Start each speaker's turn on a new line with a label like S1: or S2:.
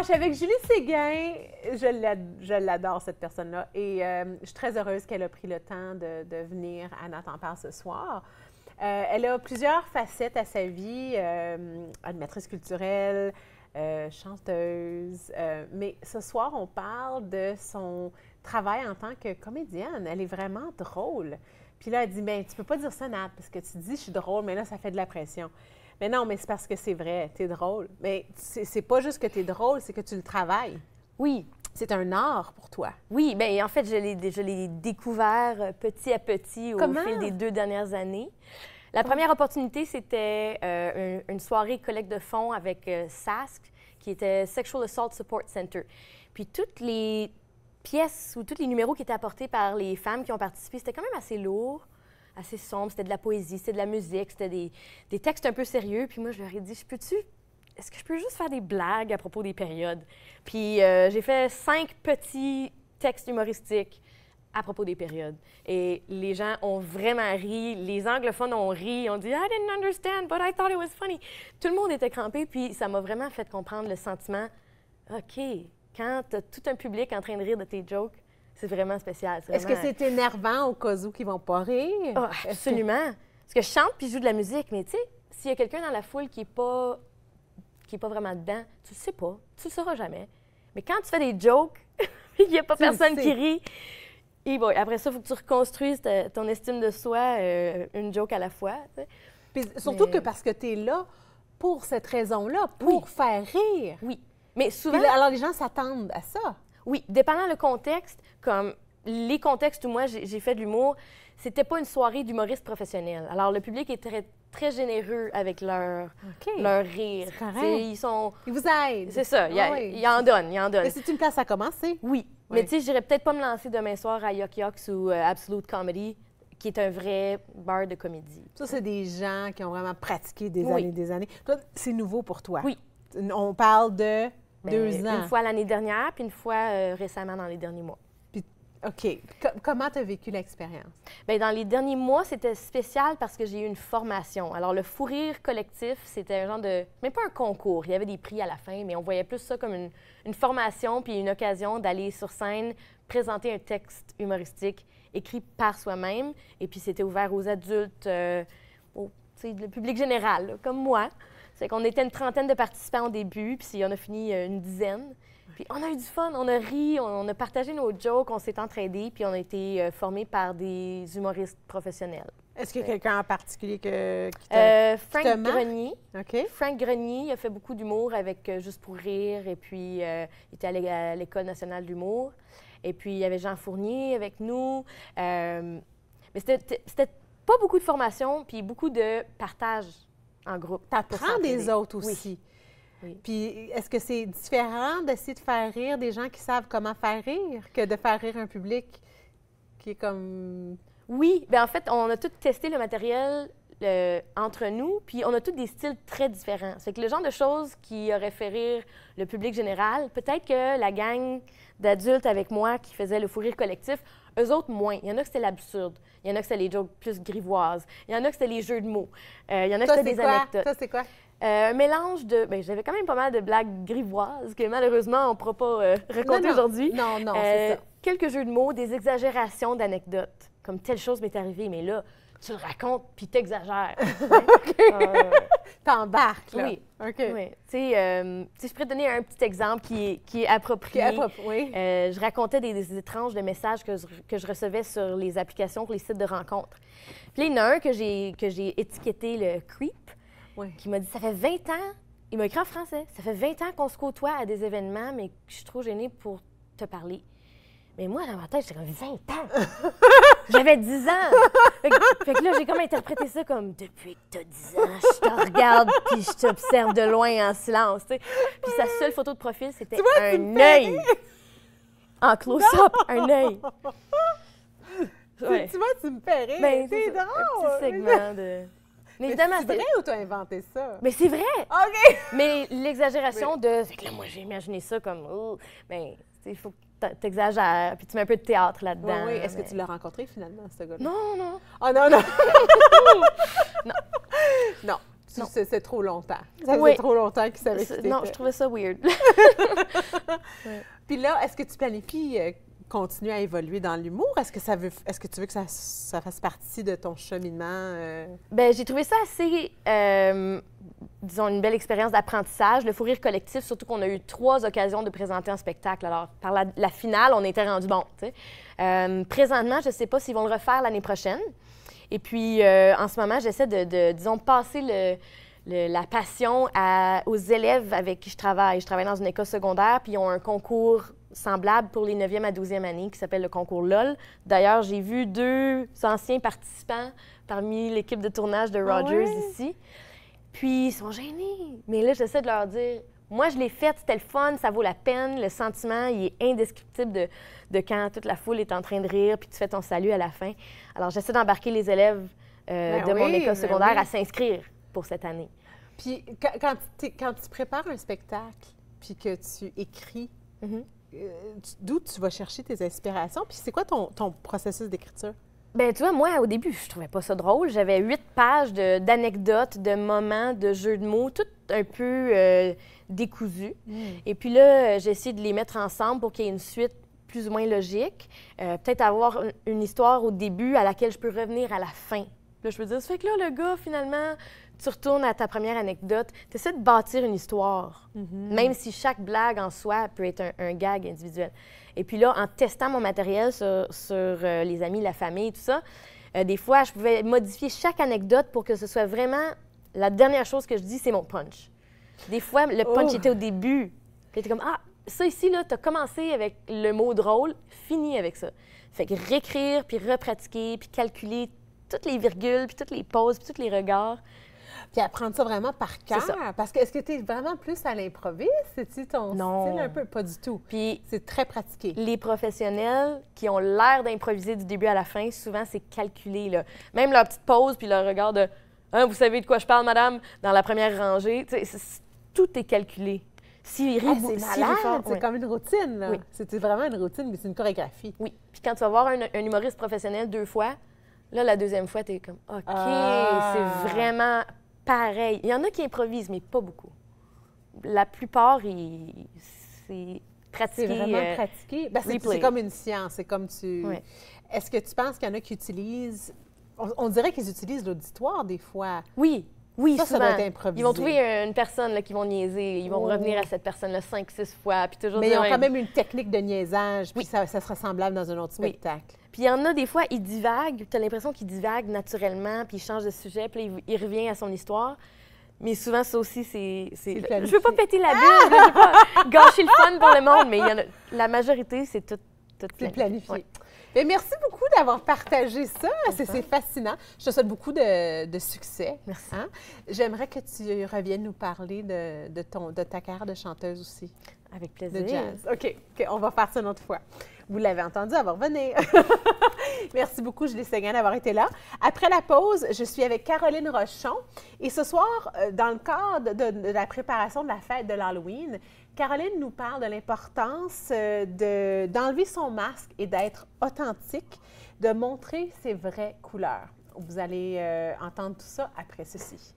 S1: suis avec Julie Séguin. Je l'adore, cette personne-là. Et je suis très heureuse qu'elle a pris le temps de venir à Nathan Parle ce soir. Elle a plusieurs facettes à sa vie, animatrice culturelle, chanteuse. Mais ce soir, on parle de son travail en tant que comédienne. Elle est vraiment drôle. Puis là, elle dit, bien, tu peux pas dire ça, Nat, parce que tu dis, je suis drôle, mais là, ça fait de la pression. Mais non, mais c'est parce que c'est vrai, tu es drôle. Mais c'est pas juste que tu es drôle, c'est que tu le travailles.
S2: Oui.
S1: C'est un art pour toi.
S2: Oui, bien, en fait, je l'ai découvert petit à petit au fil des 2 dernières années. La première opportunité, c'était une soirée collecte de fonds avec SASC, qui était Sexual Assault Support Center. Puis toutes les pièces ou tous les numéros qui étaient apportés par les femmes qui ont participé, c'était quand même assez lourd, assez sombre. C'était de la poésie, c'était de la musique, c'était des textes un peu sérieux. Puis moi, je leur ai dit, est-ce que je peux juste faire des blagues à propos des périodes? Puis j'ai fait 5 petits textes humoristiques à propos des périodes. Et les gens ont vraiment ri. Les anglophones ont ri. On dit « I didn't understand, but I thought it was funny ». Tout le monde était crampé, puis ça m'a vraiment fait comprendre le sentiment « OK, quand tu as tout un public en train de rire de tes jokes, c'est vraiment spécial. »
S1: Est-ce que c'est énervant au cas où qu'ils vont pas rire?
S2: Oh, absolument. Parce que je chante puis je joue de la musique, mais tu sais, s'il y a quelqu'un dans la foule qui est pas vraiment dedans, tu le sais pas, tu le sauras jamais. Mais quand tu fais des jokes, il n'y a pas personne qui rit, et bon, après ça, il faut que tu reconstruises ton estime de soi une joke à la fois. Tu sais.
S1: Puis surtout que parce que tu es là pour cette raison-là, pour faire rire.
S2: Oui. Mais souvent...
S1: Puis alors, les gens s'attendent à ça.
S2: Oui. Dépendant le contexte, comme les contextes où moi, j'ai fait de l'humour, c'était pas une soirée d'humoristes professionnels. Alors, le public est très, très généreux avec leur rire.
S1: C'est correct. Ils vous aident.
S2: C'est ça. Il en donne.
S1: Mais c'est une place à commencer.
S2: Oui. Mais tu sais, je n'irais peut-être pas me lancer demain soir à Yuck Yucks ou Absolute Comedy, qui est un vrai bar de comédie.
S1: Ça, c'est des gens qui ont vraiment pratiqué des années et des années. Toi, c'est nouveau pour toi.
S2: Oui.
S1: On parle de 2 ans.
S2: Une fois l'année dernière, puis une fois récemment dans les derniers mois.
S1: OK. Comment tu as vécu l'expérience?
S2: Bien, dans les derniers mois, c'était spécial parce que j'ai eu une formation. Alors, le fou rire collectif, c'était un genre de... Même pas un concours, il y avait des prix à la fin, mais on voyait plus ça comme une formation puis une occasion d'aller sur scène, présenter un texte humoristique écrit par soi-même. Et puis, c'était ouvert aux adultes, le public général, là, comme moi. C'est qu'on était une trentaine de participants au début, puis on a fini une dizaine. Puis on a eu du fun, on a ri, on a partagé nos jokes, on s'est entraidés, puis on a été formés par des humoristes professionnels.
S1: Est-ce qu'il y a quelqu'un en particulier qui
S2: Frank Grenier.
S1: OK.
S2: Frank Grenier, il a fait beaucoup d'humour avec Juste pour rire, et puis il était à l'École nationale d'humour. Et puis il y avait Jean Fournier avec nous. Mais c'était pas beaucoup de formation, puis beaucoup de partage en groupe.
S1: T'apprends des autres aussi.
S2: Oui. Oui.
S1: Puis, est-ce que c'est différent d'essayer de faire rire des gens qui savent comment faire rire que de faire rire un public qui est comme...
S2: Oui. Bien, en fait, on a tous testé le matériel entre nous, puis on a tous des styles très différents. C'est que le genre de choses qui aurait fait rire le public général, peut-être que la gang d'adultes avec moi qui faisait le fou rire collectif, eux autres, moins. Il y en a que c'était l'absurde. Il y en a que c'était les jokes plus grivoises. Il y en a que c'était les jeux de mots. Il y en a que c'était des anecdotes.
S1: Ça, c'est quoi?
S2: Un mélange de... Bien, j'avais quand même pas mal de blagues grivoises que malheureusement, on ne pourra pas raconter aujourd'hui.
S1: Non, c'est ça.
S2: Quelques jeux de mots, des exagérations d'anecdotes. Comme telle chose m'est arrivée, mais là, tu le racontes puis t'exagères.
S1: T'embarques, là.
S2: Oui.
S1: OK.
S2: Oui. Tu sais, je pourrais te donner un petit exemple qui est approprié.
S1: Oui.
S2: Je racontais des étranges de messages que je recevais sur les applications pour les sites de rencontres. Puis là, il y en a un que j'ai étiqueté le creep.
S1: Oui.
S2: Qui m'a dit, ça fait 20 ans, il m'a écrit en français, ça fait 20 ans qu'on se côtoie à des événements, mais je suis trop gênée pour te parler. Mais moi, dans ma tête, j'étais comme 20 ans. J'avais 10 ans. Fait que là, j'ai comme interprété ça comme, depuis que t'as 10 ans, je te regarde puis je t'observe de loin en silence. T'sais. Puis sa seule photo de profil, c'était un œil. En close-up, un œil.
S1: Ouais. Tu vois, tu me fais rire.
S2: Ben,
S1: c'est drôle.
S2: Un petit segment de...
S1: Mais évidemment, c'est vrai ou tu as inventé ça?
S2: Mais c'est vrai!
S1: OK!
S2: Mais l'exagération de... C'est que là, moi, j'ai imaginé ça comme... Oh, mais il faut que t'exagères, puis tu mets un peu de théâtre là-dedans.
S1: Oui. Est-ce que tu l'as rencontré, finalement, ce gars-là?
S2: Non.
S1: Oh non!
S2: Non.
S1: Non. C'est trop longtemps. Ça faisait trop longtemps qu'il savait que c'était...
S2: Non, je trouvais ça weird.
S1: Puis là, est-ce que tu planifies continuer à évoluer dans l'humour? Est-ce que tu veux que ça fasse partie de ton cheminement?
S2: Bien, j'ai trouvé ça assez, disons, une belle expérience d'apprentissage. Le Fou Rire collectif, surtout qu'on a eu 3 occasions de présenter un spectacle. Alors, par la finale, on était rendu bon, tu sais. Présentement, je ne sais pas s'ils vont le refaire l'année prochaine. Et puis, en ce moment, j'essaie de disons, passer la passion aux élèves avec qui je travaille. Je travaille dans une école secondaire, puis ils ont un concours semblable pour les 9e à 12e années qui s'appelle le concours LOL. D'ailleurs, j'ai vu 2 anciens participants parmi l'équipe de tournage de Rogers ici. Puis, ils sont gênés. Mais là, j'essaie de leur dire, moi, je l'ai fait, c'était le fun, ça vaut la peine. Le sentiment, il est indescriptible de quand toute la foule est en train de rire, puis tu fais ton salut à la fin. Alors, j'essaie d'embarquer les élèves de mon école secondaire à s'inscrire pour cette année.
S1: Puis, quand tu prépares un spectacle, puis que tu écris, d'où tu vas chercher tes inspirations? Puis c'est quoi ton processus d'écriture?
S2: Bien, tu vois, moi, au début, je trouvais pas ça drôle. J'avais 8 pages d'anecdotes, de moments, de jeux de mots, tout un peu décousus. Et puis là, j'ai essayé de les mettre ensemble pour qu'il y ait une suite plus ou moins logique. Peut-être avoir une histoire au début à laquelle je peux revenir à la fin. Là, je peux dire, ça fait que là, le gars, finalement, tu retournes à ta première anecdote, tu essaies de bâtir une histoire, même si chaque blague en soi peut être un gag individuel. Et puis là, en testant mon matériel sur les amis, la famille, tout ça, des fois, je pouvais modifier chaque anecdote pour que ce soit vraiment la dernière chose que je dis, c'est mon punch. Des fois, le punch était au début. Puis t'es comme, ah, ça ici, là, t'as commencé avec le mot drôle, fini avec ça. Fait que réécrire, puis repratiquer, puis calculer toutes les virgules, puis toutes les pauses, puis tous les regards.
S1: Puis apprendre ça vraiment par cœur. Parce que est-ce que tu es vraiment plus à l'improviste? C'est-tu ton style un peu? Pas du tout.
S2: Puis
S1: c'est très pratiqué.
S2: Les professionnels qui ont l'air d'improviser du début à la fin, souvent, c'est calculé, là. Même leur petite pause puis leur regard de « Hein, vous savez de quoi je parle, madame? » dans la première rangée, tout est calculé.
S1: C'est malade! C'est comme une routine, là. C'était vraiment une routine, mais c'est une chorégraphie.
S2: Oui. Puis quand tu vas voir un humoriste professionnel 2 fois, là, la 2e fois, tu es comme « OK, c'est vraiment... » pareil. Il y en a qui improvisent, mais pas beaucoup. La plupart, c'est pratiqué.
S1: C'est vraiment pratiqué. Ben, c'est comme une science. C'est comme tu...
S2: Oui.
S1: Est-ce que tu penses qu'il y en a qui utilisent... On dirait qu'ils utilisent l'auditoire des fois.
S2: Oui. Oui,
S1: ça doit être improvisé.
S2: Ils vont trouver une personne là, qui vont niaiser. Ils vont revenir à cette personne-là 5-6 fois. Puis toujours
S1: mais ils ont quand même une technique de niaisage. Puis ça sera semblable dans un autre spectacle.
S2: Puis il y en a des fois, ils divaguent. Tu as l'impression qu'ils divaguent naturellement. Puis ils changent de sujet. Puis il revient à son histoire. Mais souvent, ça aussi, c'est je veux pas péter la bulle. Je veux pas gâcher le fun pour le monde. Mais la majorité, c'est tout
S1: planifié.
S2: Ouais.
S1: Bien, merci beaucoup d'avoir partagé ça. C'est fascinant. Je te souhaite beaucoup de succès.
S2: Merci.
S1: Hein? J'aimerais que tu reviennes nous parler de ta carrière de chanteuse aussi.
S2: Avec plaisir.
S1: De jazz. OK, on va faire ça une autre fois. Vous l'avez entendu, elle va revenir. Merci beaucoup, Julie Séguin, d'avoir été là. Après la pause, je suis avec Caroline Rochon. Et ce soir, dans le cadre de la préparation de la fête de l'Halloween, Caroline nous parle de l'importance d'enlever son masque et d'être authentique, de montrer ses vraies couleurs. Vous allez entendre tout ça après ceci.